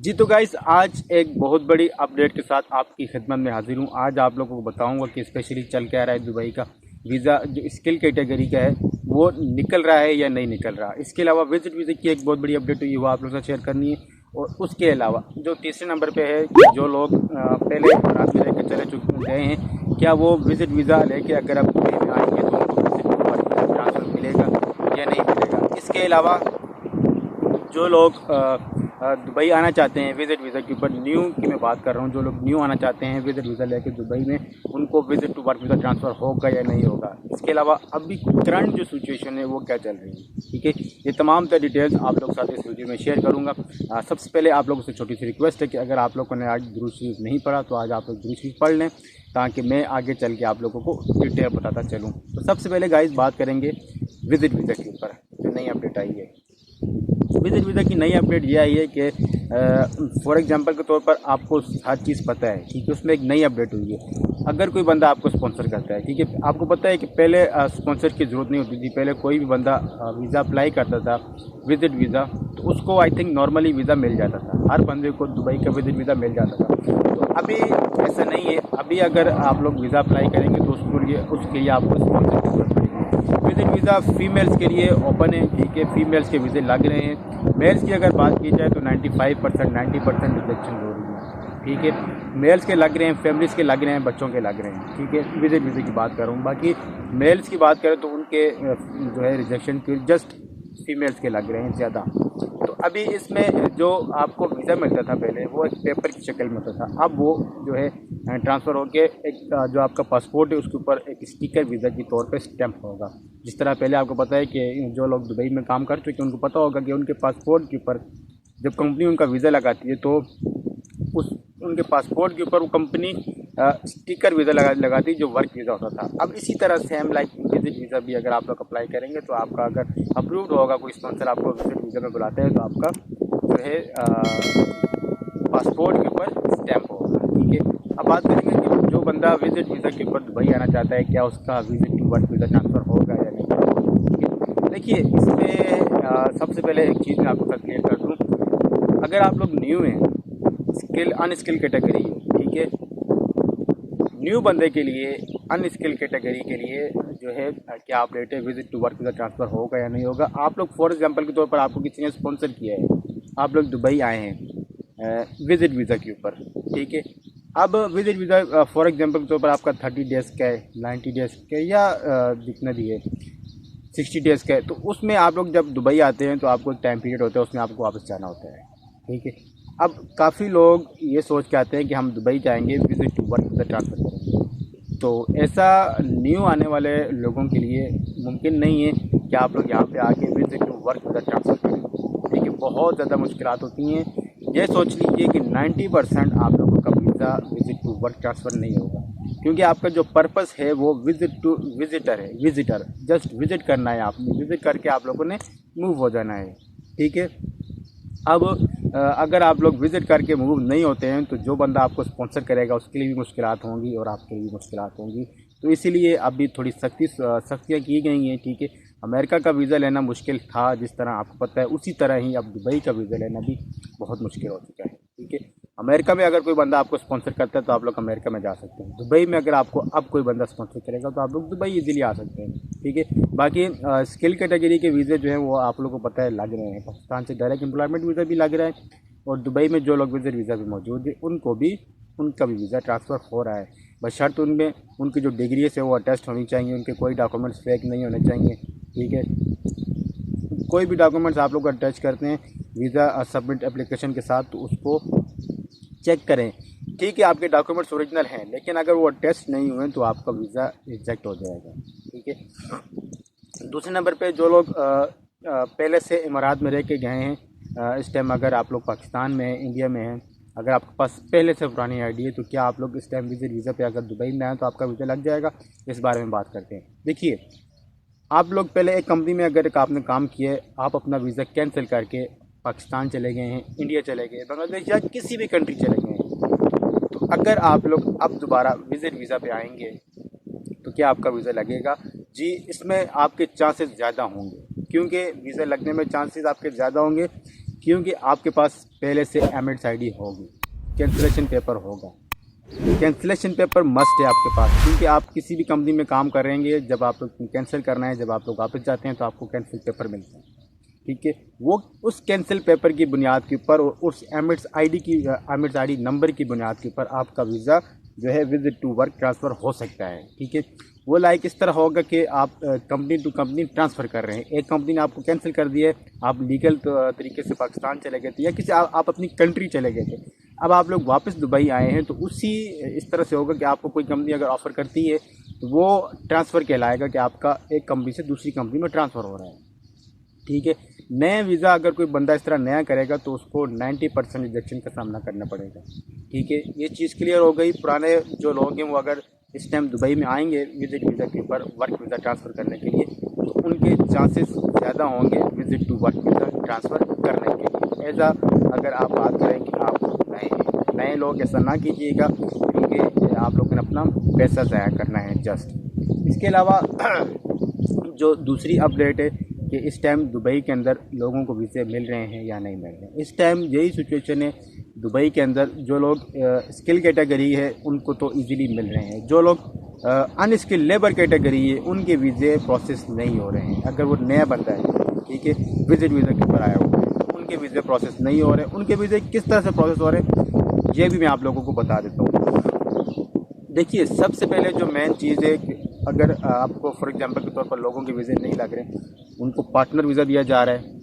जी तो गाइस, आज एक बहुत बड़ी अपडेट के साथ आपकी खिदमत में हाजिर हूँ। आज आप लोगों को बताऊंगा कि स्पेशली चल क्या रहा है। दुबई का वीज़ा जो स्किल कैटेगरी का है वो निकल रहा है या नहीं निकल रहा। इसके अलावा विजिट वीज़ा की एक बहुत बड़ी अपडेट हुई है, वो आप लोगों से शेयर करनी है। और उसके अलावा जो तीसरे नंबर पे है कि जो लोग पहले रात में रहकर चले चुके गए हैं, क्या वो विजिट वीज़ा लेके अगर आप दुबई में आएंगे तो उनको विजिट ट्रांसफ़र मिलेगा या नहीं मिलेगा। इसके अलावा जो लोग दुबई आना चाहते हैं विज़िट वीज़ा के ऊपर, न्यू की मैं बात कर रहा हूँ, जो लोग न्यू आना चाहते हैं विज़िट वीज़ा लेके दुबई में, उनको visit to work visa transfer होगा या नहीं होगा। इसके अलावा अभी करंट जो सिचुएशन है वो क्या चल रही है, ठीक है। ये तमाम तरह डिटेल्स आप लोग साथ इस वीडियो में शेयर करूँगा। सबसे पहले आप लोगों से छोटी सी रिक्वेस्ट है कि अगर आप लोगों ने आज दुरूद शरीफ नहीं पढ़ा तो आज आप लोग दुरूद शरीफ पढ़ लें, ताकि मैं आगे चल के आप लोगों को डिटेल बताता चलूँ। तो सबसे पहले गाइस बात करेंगे विज़िट वीज़ा के ऊपर जो नई अपडेट आई है। विजिट वीज़ा की नई अपडेट ये आई है कि फॉर एग्जांपल के तौर पर आपको हर चीज़ पता है, ठीक है। उसमें एक नई अपडेट हुई है। अगर कोई बंदा आपको स्पॉन्सर करता है, ठीक है, आपको पता है कि पहले स्पॉन्सर की ज़रूरत नहीं होती थी। पहले कोई भी बंदा वीज़ा अप्लाई करता था विजिट वीज़ा, तो उसको आई थिंक नॉर्मली वीज़ा मिल जाता था। हर बंदे को दुबई का विजिट वीज़ा मिल जाता था। तो अभी ऐसा नहीं है। अभी अगर आप लोग वीज़ा अप्लाई करेंगे तो उसके लिए आपको स्पॉन्सर की जरूरत पड़ेगी। विजिट वीज़ा फीमेल्स के लिए ओपन है, ठीक है। फीमेल्स के वीज़े लग रहे हैं। मेल्स की अगर बात की जाए तो 95% 90% रिजेक्शन हो रही है, ठीक है। मेल्स के लग रहे हैं, फैमिलीज़ के लग रहे हैं, बच्चों के लग रहे हैं, ठीक है। विजिट वीज़े की बात कर रहा हूँ। बाकी मेल्स की बात करें तो उनके जो है रिजेक्शन की जस्ट फीमेल्स के लग रहे हैं ज़्यादा। तो अभी इसमें जो आपको वीज़ा मिलता था पहले वो एक पेपर की शक्ल में होता था, अब वो जो है ट्रांसफ़र होके एक जो आपका पासपोर्ट है उसके ऊपर एक स्टिकर वीज़ा के तौर पे स्टैंप होगा। जिस तरह पहले आपको पता है कि जो लोग दुबई में काम कर चुके हैं उनको पता होगा कि उनके पासपोर्ट के ऊपर जब कंपनी उनका वीज़ा लगाती है तो उस उनके पासपोर्ट के ऊपर वो कंपनी स्टिकर वीज़ा लगाती है जो वर्क वीज़ा होता था। अब इसी तरह सेम लाइक विजिट वीज़ा भी अगर आप लोग अप्लाई करेंगे तो आपका अगर अप्रूव्ड होगा, कोई स्पॉन्सर आपको विजिट वीज़ा में बुलाते हैं तो आपका जो है पासपोर्ट के ऊपर स्टैंप होगा, ठीक है। अब बात करेंगे कि जो बंदा विजिट वीज़ा के ऊपर दुबई आना चाहता है, क्या उसका visit to work visa transfer होगा या नहीं, ठीक है। देखिए, इसमें सबसे पहले एक चीज़ मैं आपको साथ क्लियर कर दूँ। अगर आप लोग न्यू हैं, स्किल अनस्किल कैटेगरी है, ठीक है। न्यू बंदे के लिए अनस्किल कैटेगरी के लिए जो है क्या अपडेट है, visit to work visa transfer होगा या नहीं होगा। आप लोग फॉर एग्जांपल के तौर पर आपको किसी ने स्पॉन्सर किया है, आप लोग दुबई आए हैं विजिट वीज़ा के ऊपर, ठीक है। अब विजिट वीज़ा फॉर एग्जांपल के तौर पर आपका 30 डेज़ का है, 90 डेज़ का है, या जितना भी है 60 डेज़ का है। तो उसमें आप लोग जब दुबई आते हैं तो आपको एक टाइम पीरियड होता है, उसमें आपको वापस जाना होता है, ठीक है। अब काफ़ी लोग ये सोच के आते हैं कि हम दुबई जाएंगे visit to work visa transfer करेंगे, तो ऐसा न्यू आने वाले लोगों के लिए मुमकिन नहीं है कि आप लोग यहाँ पे आके visit to work visa transfer करें, ठीक है। बहुत ज़्यादा मुश्किलात होती हैं। ये सोच लीजिए कि 90% आप लोगों का visa visit to work transfer नहीं होगा, क्योंकि आपका जो पर्पस है वो विजिट टू विजिटर है, विजिटर जस्ट विजिट करना है, आपने विजिट करके आप लोगों ने मूव हो जाना है, ठीक है। अब अगर आप लोग विज़िट करके मूव नहीं होते हैं तो जो बंदा आपको स्पॉन्सर करेगा उसके लिए भी मुश्किलात होंगी और आपके लिए भी मुश्किलात होंगी। तो इसीलिए अभी थोड़ी सख्तियाँ की गई हैं, ठीक है। अमेरिका का वीज़ा लेना मुश्किल था जिस तरह आपको पता है, उसी तरह ही अब दुबई का वीज़ा लेना भी बहुत मुश्किल हो चुका है, ठीक है। अमेरिका में अगर कोई बंदा आपको स्पॉन्सर करता है तो आप लोग अमेरिका में जा सकते हैं। दुबई में अगर आपको अब कोई बंदा स्पॉन्सर करेगा तो आप लोग दुबई ईज़िली आ सकते हैं, ठीक है। बाकी स्किल कैटेगरी के वीज़े जो हैं वो आप लोगों को पता है लग रहे हैं। पाकिस्तान से डायरेक्ट एम्प्लॉयमेंट वीज़ा भी लग रहा है और दुबई में जो लोग विजिट वीज़ा भी मौजूद है उनका भी वीज़ा ट्रांसफ़र हो रहा है। बस शर्त उनमें उनकी जो डिग्री है वो अटेस्ट होनी चाहिए, उनके कोई डॉक्यूमेंट्स फेक नहीं होने चाहिए, ठीक है। कोई भी डॉक्यूमेंट्स आप लोग अटैच करते हैं वीज़ा सबमिट एप्लीकेशन के साथ तो उसको चेक करें, ठीक है। आपके डॉक्यूमेंट्स ओरिजिनल हैं, लेकिन अगर वो टेस्ट नहीं हुए तो आपका वीज़ा रिजेक्ट हो जाएगा, ठीक है। दूसरे नंबर पे जो लोग पहले से इमारात में रह के गए हैं, इस टाइम अगर आप लोग पाकिस्तान में हैं, इंडिया में हैं, अगर आपके पास पहले से पुरानी आईडी है तो क्या आप लोग इस टाइम विजिट वीज़ा पे अगर दुबई में आए तो आपका वीज़ा लग जाएगा। इस बारे में बात करते हैं। देखिए, आप लोग पहले एक कंपनी में अगर आपने काम किया है, आप अपना वीज़ा कैंसिल करके पाकिस्तान चले गए हैं, इंडिया चले गए, बांग्लादेश या किसी भी कंट्री चले गए हैं, तो अगर आप लोग अब दोबारा विजिट वीज़ा पे आएंगे तो क्या आपका वीज़ा लगेगा? जी, इसमें आपके चांसेस ज़्यादा होंगे, क्योंकि वीज़ा लगने में चांसेस आपके ज़्यादा होंगे क्योंकि आपके पास पहले से एमिरेट्स आईडी होगी, कैंसिलेशन पेपर होगा। कैंसिलेशन पेपर मस्ट है आपके पास, क्योंकि आप किसी भी कंपनी में काम करेंगे, जब आप लोग कैंसिल करना है, जब आप लोग वापस जाते हैं तो आपको कैंसिल पेपर मिलता है। ठीक है, वो उस कैंसिल पेपर की बुनियाद के ऊपर और उस एमिरेट्स आईडी नंबर की बुनियाद के ऊपर आपका वीज़ा जो है विजिट टू वर्क ट्रांसफ़र हो सकता है। ठीक है, वो लाइक इस तरह होगा कि आप कंपनी टू कंपनी ट्रांसफ़र कर रहे हैं। एक कंपनी ने आपको कैंसिल कर दिया है, आप लीगल तरीके से पाकिस्तान चले गए थे या किसी आप अपनी कंट्री चले गए थे, अब आप लोग वापस दुबई आए हैं, तो उसी इस तरह से होगा कि आपको कोई कंपनी अगर ऑफ़र करती है तो वो ट्रांसफ़र कहलाएगा कि आपका एक कंपनी से दूसरी कंपनी में ट्रांसफ़र हो रहा है। ठीक है, नए वीज़ा अगर कोई बंदा इस तरह नया करेगा तो उसको 90% रिजेक्शन का सामना करना पड़ेगा। ठीक है, ये चीज़ क्लियर हो गई। पुराने जो लोग हैं वो अगर इस टाइम दुबई में आएंगे विजिट वीज़ा के ऊपर वर्क वीज़ा ट्रांसफ़र करने के लिए, तो उनके चांसेस ज़्यादा होंगे visit to work visa transfer करने के लिए। ऐसा अगर आप बात करें कि आप नए लोग ऐसा ना कीजिएगा, क्योंकि आप लोगों ने अपना पैसा ज़ाया करना है जस्ट। इसके अलावा जो दूसरी अपडेट है कि इस टाइम दुबई के अंदर लोगों को वीज़े मिल रहे हैं या नहीं मिल रहे हैं। इस टाइम यही सिचुएशन है दुबई के अंदर। जो लोग स्किल कैटेगरी है उनको तो इजीली मिल रहे हैं, जो लोग अनस्किल लेबर कैटेगरी है उनके वीज़े प्रोसेस नहीं हो रहे हैं। अगर वो नया बंदा है, ठीक है, विजिट वीज़ा के ऊपर आया हुआ है, उनके वीज़े प्रोसेस नहीं हो रहे। उनके वीज़े किस तरह से प्रोसेस हो रहे हैं ये भी मैं आप लोगों को बता देता हूँ। देखिए, सबसे पहले जो मेन चीज़ है कि अगर आपको फॉर एग्जांपल के तौर पर लोगों के वीज़े नहीं लग रहे, उनको पार्टनर वीज़ा दिया जा रहा है।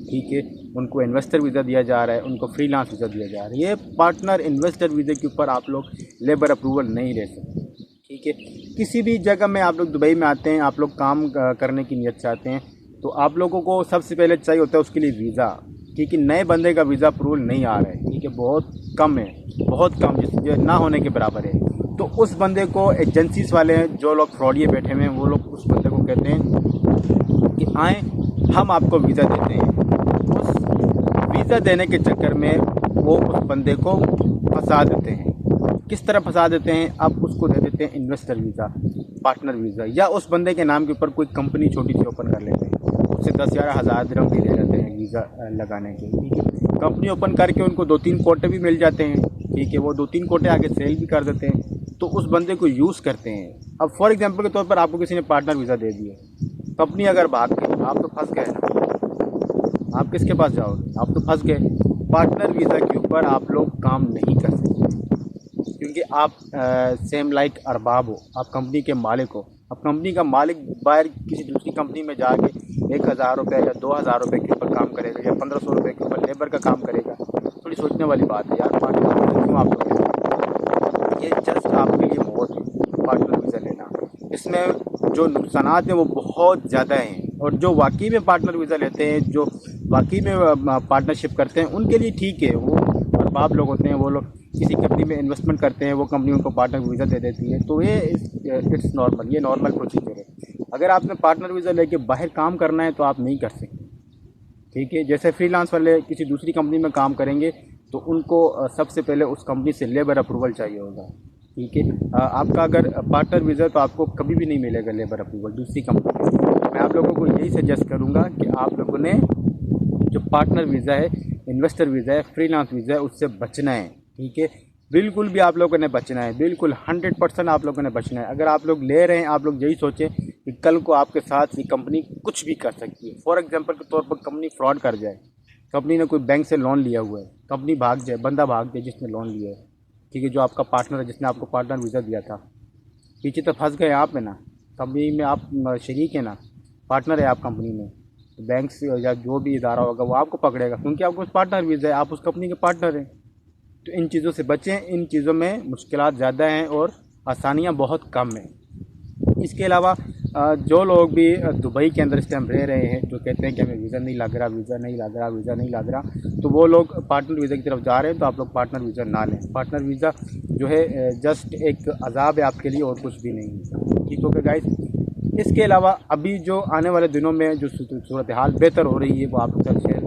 ठीक है, उनको इन्वेस्टर वीज़ा दिया जा रहा है, उनको फ्रीलांस वीज़ा दिया जा रहा है। ये पार्टनर इन्वेस्टर वीज़े के ऊपर आप लोग लेबर अप्रूवल नहीं ले सकते। ठीक है, किसी भी जगह में आप लोग दुबई में आते हैं, आप लोग काम करने की नीयत चाहते हैं, तो आप लोगों को सबसे पहले चाहिए होता है उसके लिए वीज़ा। ठीक है, नए बंदे का वीज़ा अप्रूवल नहीं आ रहा है, ठीक है, बहुत कम है, बहुत कम, जो ना होने के बराबर है। तो उस बंदे को एजेंसीज वाले हैं, जो लोग फ्रॉडिये बैठे हुए हैं, वो लोग उस बंदे को कहते हैं कि आएँ हम आपको वीज़ा देते हैं। उस वीज़ा देने के चक्कर में वो उस बंदे को फंसा देते हैं। किस तरह फंसा देते हैं? अब उसको दे देते हैं इन्वेस्टर वीज़ा, पार्टनर वीज़ा, या उस बंदे के नाम के ऊपर कोई कंपनी छोटी सी ओपन कर लेते हैं, उससे 10,000 दिरहम भी ले जाते हैं वीज़ा लगाने के। ठीक है, कंपनी ओपन करके उनको 2-3 कोटे भी मिल जाते हैं। ठीक है, वो 2-3 कोटे आगे सेल भी कर देते हैं, तो उस बंदे को यूज़ करते हैं। अब फॉर एग्जांपल के तौर पर आपको किसी ने पार्टनर वीज़ा दे दिया, कंपनी अगर भाग गई, आप तो फंस गए ना, आप किसके पास जाओगे? आप तो फंस गए। पार्टनर वीज़ा के ऊपर आप लोग काम नहीं कर सकते, क्योंकि आप सेम लाइक अरबाब हो, आप कंपनी के मालिक हो। अब कंपनी का मालिक बाहर किसी दूसरी कंपनी में जाके 1,000 रुपये या 2,000 रुपये के ऊपर काम करेगा या 1,500 रुपये के ऊपर लेबर का काम करेगा, थोड़ी सोचने वाली बात है यार। पार्टनर वीज़ा क्यों आप लोग लेते हैं? ये जस्ट आपके लिए मौत है पार्टनर वीज़ा लेना। इसमें जो नुकसानात हैं वो बहुत ज़्यादा हैं, और जो वाकई में पार्टनर वीज़ा लेते हैं, जो वाकई में पार्टनर्शिप करते हैं, उनके लिए ठीक है। वो अरबाब लोग होते हैं, वो लोग किसी कंपनी में इन्वेस्टमेंट करते हैं, वो कंपनी उनको पार्टनर वीज़ा दे देती है, तो ये इट्स नॉर्मल, ये नॉर्मल प्रोसीजर है। अगर आपने पार्टनर वीज़ा लेके बाहर काम करना है तो आप नहीं कर सकते। ठीक है, जैसे फ्रीलांस वाले किसी दूसरी कंपनी में काम करेंगे तो उनको सबसे पहले उस कंपनी से लेबर अप्रूवल चाहिए होगा। ठीक है, आपका अगर पार्टनर वीज़ा तो आपको कभी भी नहीं मिलेगा लेबर अप्रूवल दूसरी कंपनी से। मैं आप लोगों को यही सजेस्ट करूँगा कि आप लोगों ने जो पार्टनर वीज़ा है, इन्वेस्टर वीज़ा है, फ्रीलांस वीज़ा है, उससे बचना है। ठीक है, बिल्कुल भी आप लोगों ने बचना है, बिल्कुल 100% आप लोगों ने बचना है। अगर आप लोग ले रहे हैं, आप लोग यही सोचें कि कल को आपके साथ ये कंपनी कुछ भी कर सकती है। फॉर एग्जांपल के तौर पर कंपनी फ्रॉड कर जाए, कंपनी ने कोई बैंक से लोन लिया हुआ है, कंपनी भाग जाए, बंदा भाग जाए जिसने लोन लिया है, ठीक है, जो आपका पार्टनर है, जिसने आपको पार्टनर वीज़ा दिया था, पीछे तो फंस गए आप है ना, कंपनी में आप शरीक है ना, पार्टनर है आप कंपनी में, तो बैंक से या जो भी इदारा होगा वो आपको पकड़ेगा, क्योंकि आपको पार्टनर वीज़ा है, आप उस कंपनी के पार्टनर हैं। तो इन चीज़ों से बचें, इन चीज़ों में मुश्किलात ज़्यादा हैं और आसानियाँ बहुत कम हैं। इसके अलावा जो लोग भी दुबई के अंदर इस टाइम रह रहे हैं, जो कहते हैं कि हमें वीज़ा नहीं लग रहा, वीज़ा नहीं लग रहा, वीज़ा नहीं लग रहा, तो वो लोग पार्टनर वीज़ा की तरफ जा रहे हैं, तो आप लोग पार्टनर वीज़ा ना लें। पार्टनर वीज़ा जो है जस्ट एक अजाब है आपके लिए और कुछ भी नहीं है। ठीक हो गया गाइस। इसके अलावा अभी जो आने वाले दिनों में जो सूरत हाल बेहतर हो रही है वो आपके साथ शेयर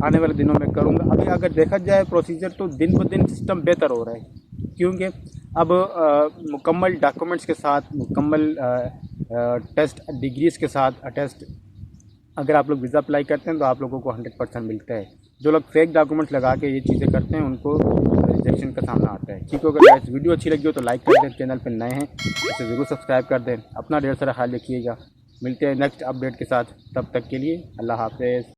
आने वाले दिनों में करूँगा। अभी अगर देखा जाए प्रोसीजर तो दिन ब दिन सिस्टम बेहतर हो रहा है, क्योंकि अब मुकम्मल डॉक्यूमेंट्स के साथ, मुकम्मल टेस्ट डिग्रीज़ के साथ अटेस्ट अगर आप लोग वीज़ा अप्लाई करते हैं तो आप लोगों को 100% मिलता है। जो लोग फेक डॉक्यूमेंट्स लगा के ये चीज़ें करते हैं उनको रिजेक्शन का सामना आता है। ठीक होगा गाइस, वीडियो अच्छी लगी हो तो लाइक कर दें, चैनल पर नए हैं इसे ज़रूर सब्सक्राइब कर दें। अपना ढेर सारा ख्याल रखिएगा। मिलते हैं नेक्स्ट अपडेट के साथ, तब तक के लिए अल्लाह हाफ़िज़।